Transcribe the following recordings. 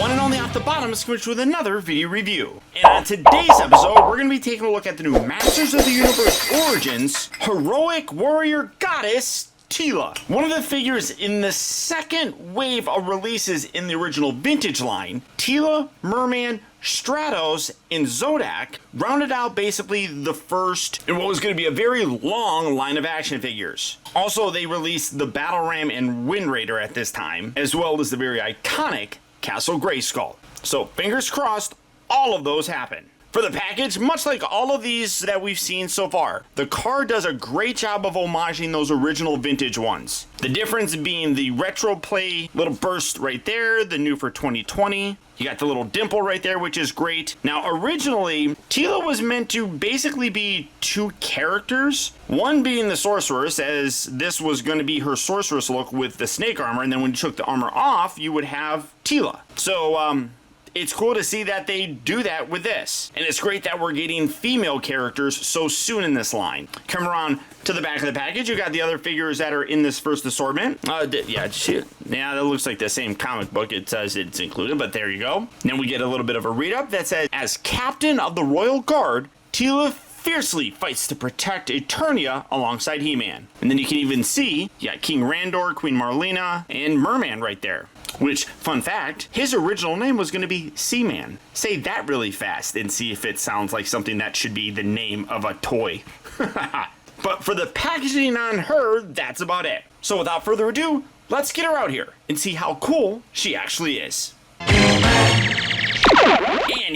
one and only optibotimus, which with another video review. And on today's episode, we're going to be taking a look at the new Masters of the Universe Origins Heroic Warrior Goddess Teela. One of the figures in the second wave of releases in the original vintage line, Teela, Merman, Stratos, and Zodak rounded out basically the first in what was going to be a very long line of action figures. Also, they released the Battle Ram and Wind Raider at this time, as well as the very iconic Castle Grayskull. So fingers crossed, all of those happen. For the package, much like all of these that we've seen so far, the card does a great job of homaging those original vintage ones. The difference being the retro play little burst right there, the new for 2020. You got the little dimple right there, which is great. Now, originally, Teela was meant to basically be two characters. One being the Sorceress, as this was going to be her Sorceress look with the snake armor, and then when you took the armor off, you would have Teela. So, it's cool to see that they do that with this. And it's great that we're getting female characters so soon in this line. Come around to the back of the package, you got the other figures that are in this first assortment. Yeah, that looks like the same comic book. It says it's included, but there you go. Then we get a little bit of a read-up that says, as Captain of the Royal Guard, Teela fiercely fights to protect Eternia alongside He-Man. And then you can even see, you got King Randor, Queen Marlena, and Merman right there. Which, fun fact, his original name was going to be Seaman. Say that really fast and see if it sounds like something that should be the name of a toy. But for the packaging on her, that's about it. So without further ado, let's get her out here and see how cool she actually is. And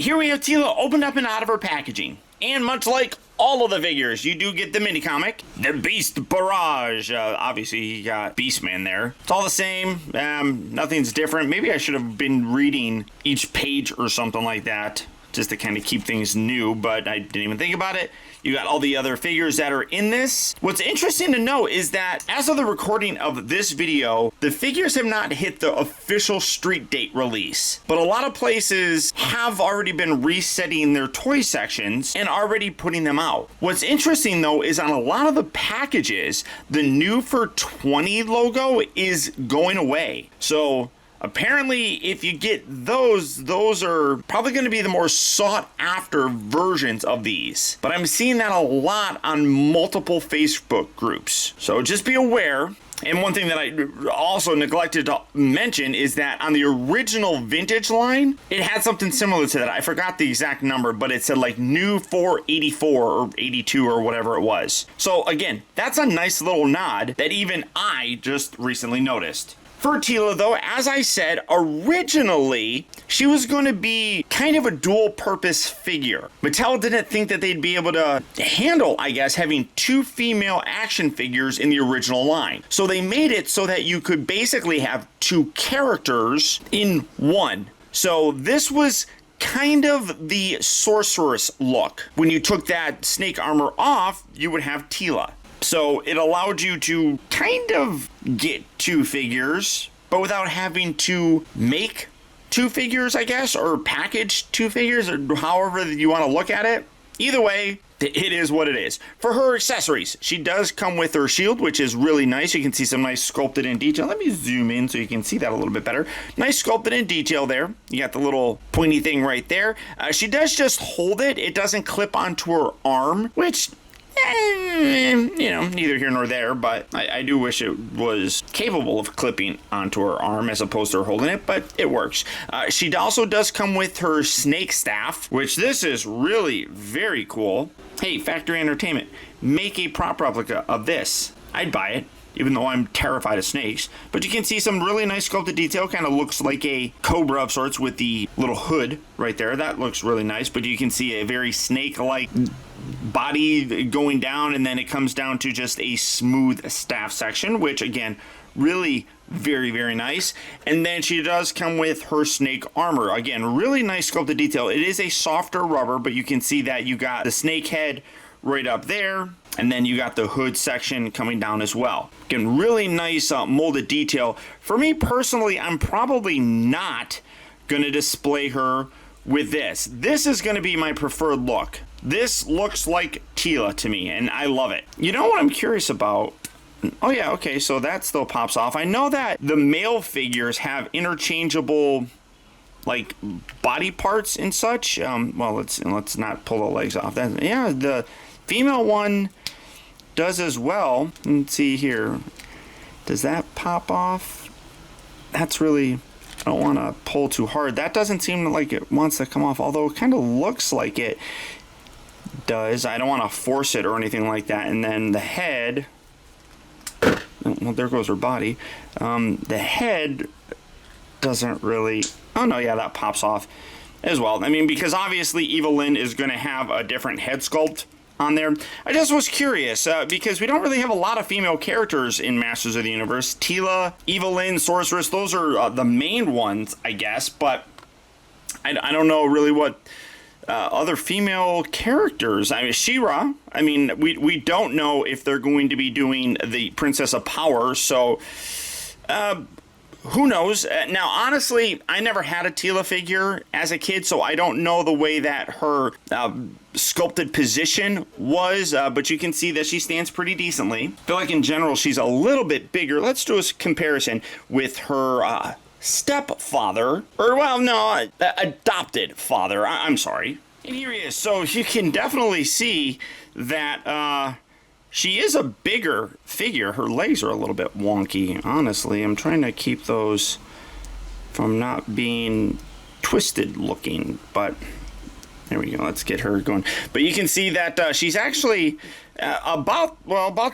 here we have Teela opened up and out of her packaging. And much like all of the figures, you do get the mini comic, the Beast Barrage. Obviously, you got Beastman there. It's all the same. Nothing's different. Maybe I should have been reading each page or something like that, just to kind of keep things new, but I didn't even think about it. You got all the other figures that are in this. What's interesting to know is that as of the recording of this video, the figures have not hit the official street date release, but a lot of places have already been resetting their toy sections and already putting them out. What's interesting though is on a lot of the packages, the new for 20 logo is going away. So apparently, if you get those are probably going to be the more sought after versions of these. But I'm seeing that a lot on multiple Facebook groups. So just be aware. And one thing that I also neglected to mention is that on the original vintage line, it had something similar to that. I forgot the exact number, but it said like new 484 or 82 or whatever it was. So again, that's a nice little nod that even I just recently noticed. For Teela, though, as I said, originally, she was going to be kind of a dual-purpose figure. Mattel didn't think that they'd be able to handle, I guess, having two female action figures in the original line. So they made it so that you could basically have two characters in one. So this was kind of the Sorceress look. When you took that snake armor off, you would have Teela. So it allowed you to kind of get two figures, but without having to make two figures, I guess, or package two figures, or however you want to look at it. Either way, it is what it is. For her accessories, she does come with her shield, which is really nice. You can see some nice sculpted in detail. Let me zoom in so you can see that a little bit better. Nice sculpted in detail there. You got the little pointy thing right there. She does just hold it. It doesn't clip onto her arm, which, neither here nor there, but I do wish it was capable of clipping onto her arm as opposed to her holding it, but it works. She also does come with her snake staff, which this is really very cool. Hey, Factory Entertainment, make a prop replica of this. I'd buy it, even though I'm terrified of snakes. But you can see some really nice sculpted detail. Kind of looks like a cobra of sorts with the little hood right there. That looks really nice, but you can see a very snake-like body going down, and then it comes down to just a smooth staff section, which again, really very, very nice. And then she does come with her snake armor. Again, really nice sculpted detail. It is a softer rubber, but you can see that you got the snake head right up there, and then you got the hood section coming down as well. Again, really nice molded detail. For me personally, I'm probably not going to display her with this. This is going to be my preferred look. This looks like Teela to me, and I love it. You know what I'm curious about? Oh yeah, okay, so that still pops off. I know that the male figures have interchangeable like body parts and such. Well, let's not pull the legs off. Yeah, the female one does as well. Let's see here. Does that pop off? That's really, I don't want to pull too hard. That doesn't seem like it wants to come off, although it kind of looks like it does. I don't want to force it or anything like that. And then the head, well, there goes her body. The head doesn't really, oh no, yeah, that pops off as well. I mean, because obviously Eva Lynn is going to have a different head sculpt on there. I just was curious because we don't really have a lot of female characters in Masters of the Universe. Teela, Eva Lynn, Sorceress, those are the main ones, I guess, but I don't know really what other female characters. I mean, She-Ra, I mean, we don't know if they're going to be doing the Princess of Power, so who knows? Now, honestly, I never had a Teela figure as a kid, so I don't know the way that her sculpted position was, but you can see that she stands pretty decently. I feel like in general she's a little bit bigger. Let's do a comparison with her stepfather, or well, no, adopted father. I'm sorry. And here he is. So you can definitely see that she is a bigger figure. Her legs are a little bit wonky, honestly. I'm trying to keep those from not being twisted looking, but there we go. Let's get her going. But you can see that she's actually about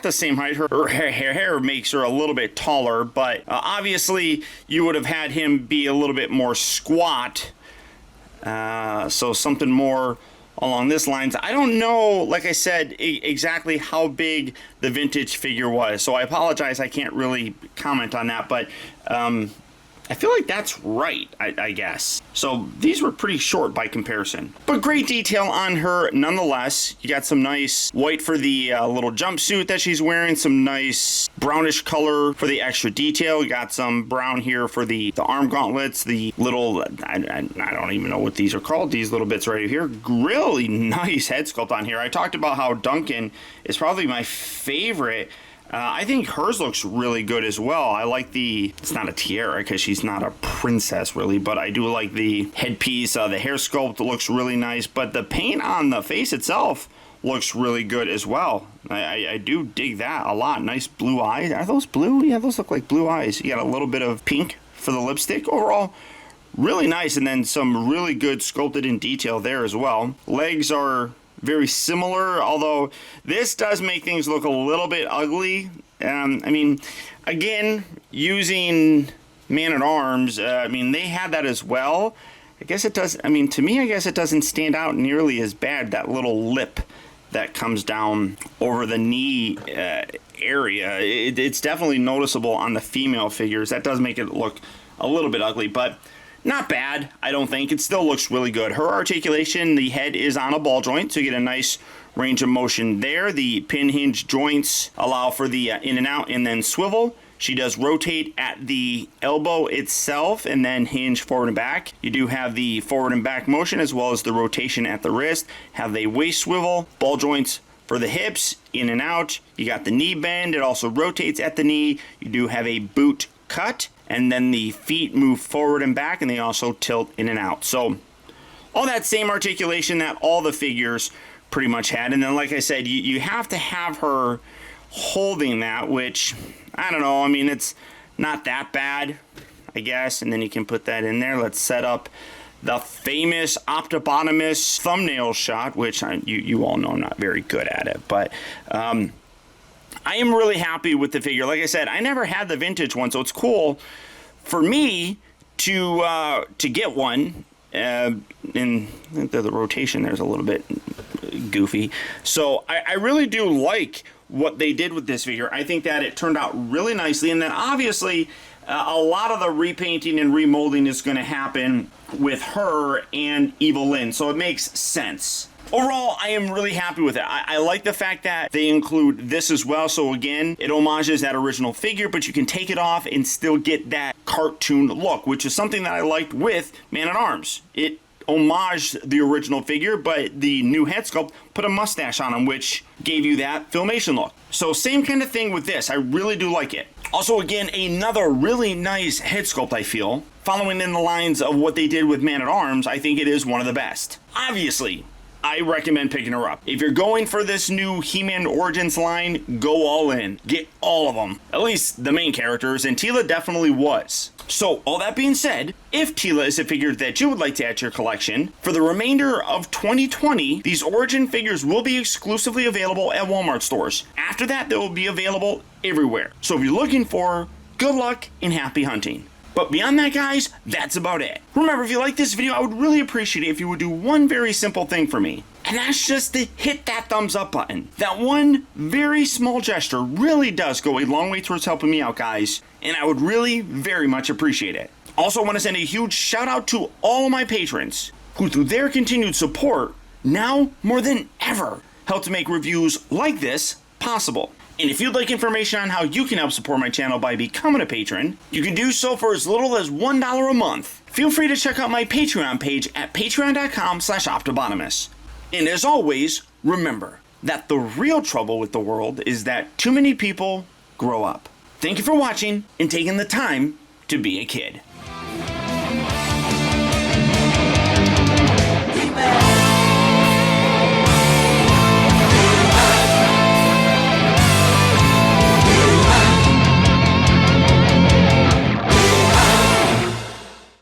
the same height. Her hair makes her a little bit taller, but obviously you would have had him be a little bit more squat. So something more along this lines. I don't know, like I said, exactly how big the vintage figure was, so I apologize, I can't really comment on that, but I feel like that's right, I guess. So these were pretty short by comparison, but great detail on her nonetheless. You got some nice white for the little jumpsuit that she's wearing, some nice brownish color for the extra detail. You got some brown here for the arm gauntlets, the little, I don't even know what these are called, these little bits right here. Really nice head sculpt on here. I talked about how Duncan is probably my favorite. I think hers looks really good as well. I like it's not a tiara because she's not a princess really, but I do like the headpiece. The hair sculpt looks really nice, but the paint on the face itself looks really good as well. I do dig that a lot. Nice blue eyes. Are those blue? Yeah, those look like blue eyes. You got a little bit of pink for the lipstick. Overall, really nice, and then some really good sculpted in detail there as well. Legs are very similar, although this does make things look a little bit ugly. I mean, again, using Man-at-Arms, I mean, they had that as well. I guess it does, I mean, to me, I guess it doesn't stand out nearly as bad, that little lip that comes down over the knee area. It's definitely noticeable on the female figures. That does make it look a little bit ugly, but not bad, I don't think. It still looks really good. Her articulation, the head is on a ball joint, so you get a nice range of motion there. The pin hinge joints allow for the in and out and then swivel. She does rotate at the elbow itself and then hinge forward and back. You do have the forward and back motion as well as the rotation at the wrist. Have the waist swivel, ball joints for the hips, in and out. You got the knee bend. It also rotates at the knee. You do have a boot cut. And then the feet move forward and back, and they also tilt in and out. So all that same articulation that all the figures pretty much had. And then, like I said, you have to have her holding that, which, I don't know, I mean, it's not that bad, I guess. And then you can put that in there. Let's set up the famous optibotimus thumbnail shot, which you all know I'm not very good at it. But I am really happy with the figure. Like I said, I never had the vintage one, so it's cool for me to get one. And the rotation there's a little bit goofy. So I really do like what they did with this figure. I think that it turned out really nicely. And then obviously a lot of the repainting and remolding is going to happen with her and Eva Lynn. So it makes sense. Overall, I am really happy with it. I like the fact that they include this as well. So again, it homages that original figure, but you can take it off and still get that cartoon look, which is something that I liked with Man-at-Arms. It homaged the original figure, but the new head sculpt put a mustache on him, which gave you that Filmation look. So same kind of thing with this. I really do like it. Also, again, another really nice head sculpt, I feel. Following in the lines of what they did with Man-at-Arms, I think it is one of the best. Obviously, I recommend picking her up. If you're going for this new He-Man Origins line, go all in. Get all of them. At least the main characters, and Teela definitely was. So, all that being said, if Teela is a figure that you would like to add to your collection, for the remainder of 2020, these Origin figures will be exclusively available at Walmart stores. After that, they will be available everywhere. So if you're looking for her, good luck and happy hunting. But beyond that, guys, that's about it. Remember, if you like this video, I would really appreciate it if you would do one very simple thing for me. And that's just to hit that thumbs up button. That one very small gesture really does go a long way towards helping me out, guys. And I would really very much appreciate it. Also, I want to send a huge shout out to all of my patrons who, through their continued support, now more than ever, help to make reviews like this possible. And if you'd like information on how you can help support my channel by becoming a patron, you can do so for as little as $1 a month. Feel free to check out my Patreon page at patreon.com/optibotimus. And as always, remember that the real trouble with the world is that too many people grow up. Thank you for watching and taking the time to be a kid.